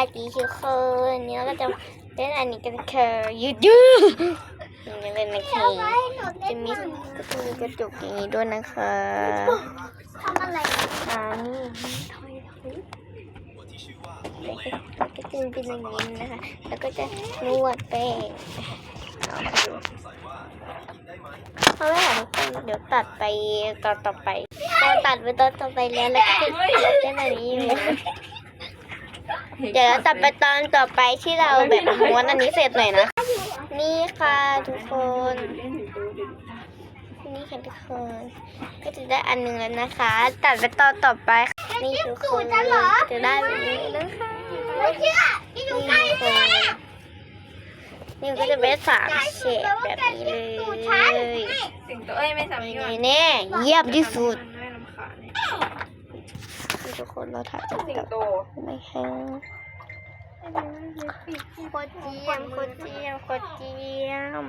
วัสดีทุกคนนี่เราก็จะเล่นอันนี้กันค่ะยืดยืดอย่างนี้เลยนะคะจะมีกระจกอย่างนี้ด้วยนะคะทำอะไรนี่ก็จะเป็นอย่างนี้นะคะแล้วก็จะนวดแป้งเอามาดูเอาไว้ค่ะทุกคนเดี๋ยวตัดไปตอนต่อไปตอนตัดไปตอนต่อไปแล้วก็จะเล่นอันนี้เลยเดี๋ยวตัดไปตอนต่อไปที่เราแบบม้วนอันนี้เสร็จหน่อยนะนี่ค่ะทุกคนนี่ค่ะทุกคนก็จะได้อันหนึ่งแล้วนะคะตัดไปตอนต่อไปนี่ทุกคนจะได้แบบนี้นะคะนี่ทุกคนนี่ก็จะเป็น3 เฉดแบบนี้เลยสิงโตไม่สามีก่อน แน่เยี่ยมที่สุดนี่ทุกคนเราถ่ายจากกับไม่แห้งโคตรเจียม